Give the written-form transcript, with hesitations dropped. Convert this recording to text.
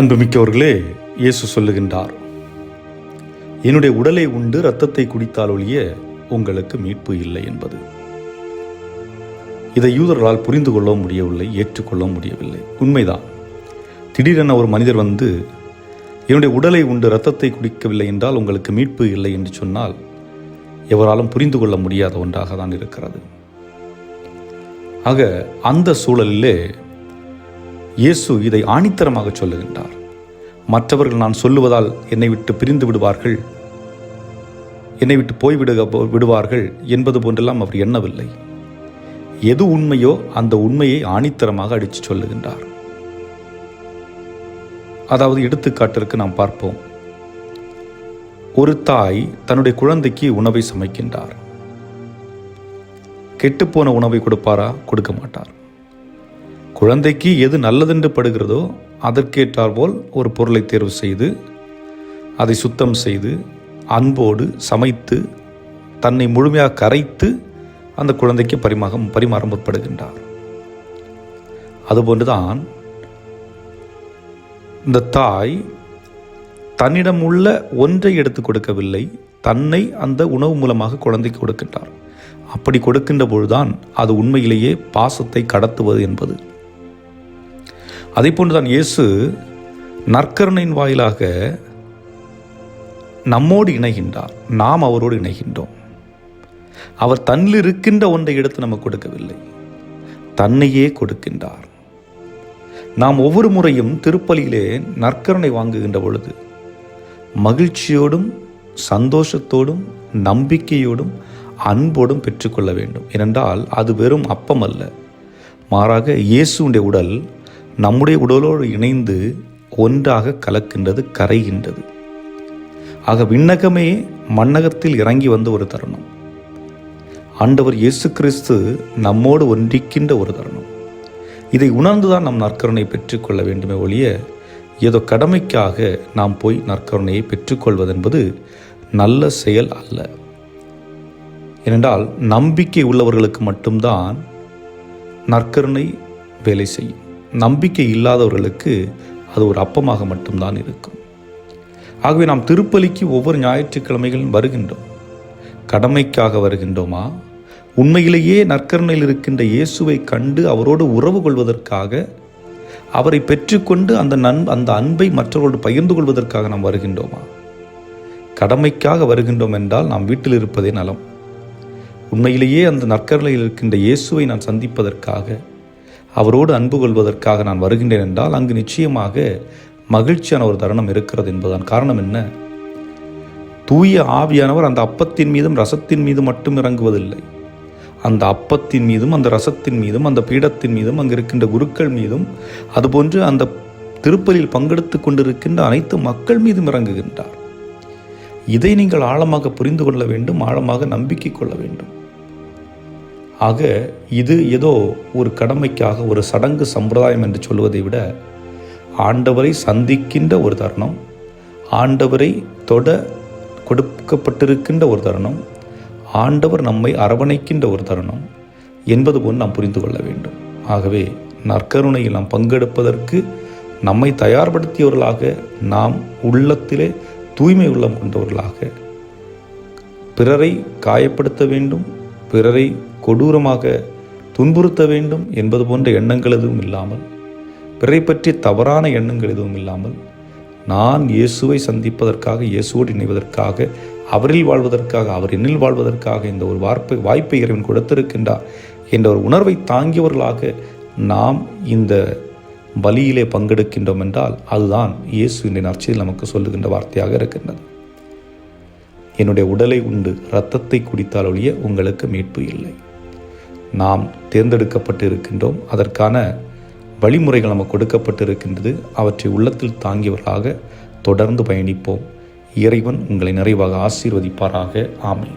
அன்புமிக்கவர்களே, இயேசு சொல்லுகின்றார், என்னுடைய உடலை உண்டு இரத்தத்தை குடித்தால் ஒழிய உங்களுக்கு மீட்பு இல்லை என்பது. இதை யூதர்களால் புரிந்து கொள்ள முடியவில்லை, ஏற்றுக்கொள்ள முடியவில்லை. உண்மைதான். திடீரென ஒரு மனிதர் வந்து என்னுடைய உடலை உண்டு இரத்தத்தை குடிக்கவில்லை என்றால் உங்களுக்கு மீட்பு இல்லை என்று சொன்னால் எவராலும் புரிந்து கொள்ள முடியாத ஒன்றாக தான் இருக்கிறது. ஆக அந்த சூழலிலே இயேசு இதை ஆணித்தரமாக சொல்லுகின்றார். மற்றவர்கள் நான் சொல்லுவதால் என்னை விட்டு பிரிந்து விடுவார்கள், என்னை விட்டு விடுவார்கள் என்பது போன்றெல்லாம் அவர் எண்ணவில்லை. எது உண்மையோ அந்த உண்மையை ஆணித்தரமாக அடித்து சொல்லுகின்றார். அதாவது எடுத்துக்காட்டிற்கு நாம் பார்ப்போம். ஒரு தாய் தன்னுடைய குழந்தைக்கு உணவை சமைக்கின்றார். கெட்டுப்போன உணவை கொடுப்பாரா? கொடுக்க மாட்டார். குழந்தைக்கு எது நல்லதென்று படுகிறதோ அதற்கேற்றாற்போல் ஒரு பொருளை தேர்வு செய்து அதை சுத்தம் செய்து அன்போடு சமைத்து தன்னை முழுமையாக கரைத்து அந்த குழந்தைக்கு பரிமாற முற்படுகின்றார். அதுபோன்றுதான் இந்த தாய் தன்னிடம் உள்ள ஒன்றை எடுத்து கொடுக்கவில்லை, தன்னை அந்த உணவு மூலமாக குழந்தைக்கு கொடுக்கின்றார். அப்படி கொடுக்கின்ற பொழுதுதான் அது உண்மையிலேயே பாசத்தை கடத்துவது என்பது. அதே போன்றுதான் இயேசு நற்கருணையின் வாயிலாக நம்மோடு இணைகின்றார், நாம் அவரோடு இணைகின்றோம். அவர் தன்னில் இருக்கின்ற ஒன்றை எடுத்து நமக்கு கொடுக்கவில்லை, தன்னையே கொடுக்கின்றார். நாம் ஒவ்வொரு முறையும் திருப்பலியிலே நற்கருணை வாங்குகின்ற பொழுது மகிழ்ச்சியோடும் சந்தோஷத்தோடும் நம்பிக்கையோடும் அன்போடும் பெற்றுக்கொள்ள வேண்டும். ஏனென்றால் அது வெறும் அப்பம் அல்ல, மாறாக இயேசுடைய உடல் நம்முடைய உடலோடு இணைந்து ஒன்றாக கலக்கின்றது, கரைகின்றது. ஆக விண்ணகமே மண்ணகத்தில் இறங்கி வந்த ஒரு தருணம். ஆண்டவர் இயேசு கிறிஸ்து நம்மோடு ஒன்றிக்கின்ற ஒரு தருணம். இதை உணர்ந்துதான் நாம் நற்கருணை பெற்றுக்கொள்ள வேண்டுமே ஒழிய ஏதோ கடமைக்காக நாம் போய் நற்கருணையை பெற்றுக்கொள்வதென்பது நல்ல செயல் அல்ல. ஏனென்றால் நம்பிக்கை உள்ளவர்களுக்கு மட்டும்தான் நற்கருணை வேலை செய்யும். நம்பிக்கை இல்லாதவர்களுக்கு அது ஒரு அப்பமாக மட்டும்தான் இருக்கும். ஆகவே நாம் திருப்பலிக்கு ஒவ்வொரு ஞாயிற்றுக்கிழமைகளும் வருகின்றோம். கடமைக்காக வருகின்றோமா? உண்மையிலேயே நற்கருணையில் இருக்கின்ற இயேசுவை கண்டு அவரோடு உறவு கொள்வதற்காக, அவரை பெற்றுக்கொண்டு அந்த அன்பை மற்றவர்களோடு பகிர்ந்து கொள்வதற்காக நாம் வருகின்றோமா? கடமைக்காக வருகின்றோம் என்றால் நாம் வீட்டில் இருப்பதே நலம். உண்மையிலேயே அந்த நற்கருணையில் இருக்கின்ற இயேசுவை நான் சந்திப்பதற்காக, அவரோடு அன்பு கொள்வதற்காக நான் வருகின்றேன் என்றால் அங்கு நிச்சயமாக மகிழ்ச்சியான ஒரு தருணம் இருக்கிறது என்பதுதான். காரணம் என்ன? தூய ஆவியானவர் அந்த அப்பத்தின் மீதும் ரசத்தின் மீதும் மட்டும் இறங்குவதில்லை. அந்த அப்பத்தின் மீதும் அந்த ரசத்தின் மீதும் அந்த பீடத்தின் மீதும் அங்கு இருக்கின்ற குருக்கள் மீதும் அதுபோன்று அந்த திருப்பலியில் பங்கெடுத்து கொண்டிருக்கின்ற அனைத்து மக்கள் மீதும் இறங்குகின்றார். இதை நீங்கள் ஆழமாக புரிந்து கொள்ள வேண்டும், ஆழமாக நம்பிக்கை கொள்ள வேண்டும். ஆக இது ஏதோ ஒரு கடமைக்காக ஒரு சடங்கு சம்பிரதாயம் என்று சொல்வதை விட ஆண்டவரை சந்திக்கின்ற ஒரு தருணம், ஆண்டவரை தொட கொடுக்கப்பட்டிருக்கின்ற ஒரு தருணம், ஆண்டவர் நம்மை அரவணைக்கின்ற ஒரு தருணம் என்பது போன்று நாம் புரிந்து கொள்ள வேண்டும். ஆகவே நற்கருணையில் நாம் பங்கெடுப்பதற்கு நம்மை தயார்படுத்தியவர்களாக, நாம் உள்ளத்திலே தூய்மை உள்ளம் கொண்டவர்களாக, பிறரை காயப்படுத்த வேண்டும், பிறரை கொடூரமாக துன்புறுத்த வேண்டும் என்பது போன்ற எண்ணங்கள் எதுவும் இல்லாமல், பிறரை பற்றி தவறான எண்ணங்கள் எதுவும் இல்லாமல், நான் இயேசுவை சந்திப்பதற்காக, இயேசுவோடு இணைவதற்காக, அவரில் வாழ்வதற்காக, அவர் என்னில் வாழ்வதற்காக இந்த ஒரு வாய்ப்பை இறைவன் கொடுத்திருக்கின்றார் என்ற ஒரு உணர்வை தாங்கியவர்களாக நாம் இந்த பலியிலே பங்கெடுக்கின்றோம் என்றால் அதுதான் இயேசு இன்றைய நற்செய்தியில் நமக்கு சொல்லுகின்ற வார்த்தையாக இருக்கின்றது. என்னுடைய உடலை உண்டு இரத்தத்தை குடித்தால் ஒழிய உங்களுக்கு மீட்பு இல்லை. நாம் தேர்ந்தெடுக்கப்பட்டு இருக்கின்றோம். அதற்கான வழிமுறைகள் நமக்கு கொடுக்கப்பட்டு இருக்கின்றது. அவற்றை உள்ளத்தில் தாங்கியவர்களாக தொடர்ந்து பயணிப்போம். இறைவன் உங்களை நிறைவாக ஆசீர்வதிப்பாராக. ஆமென்.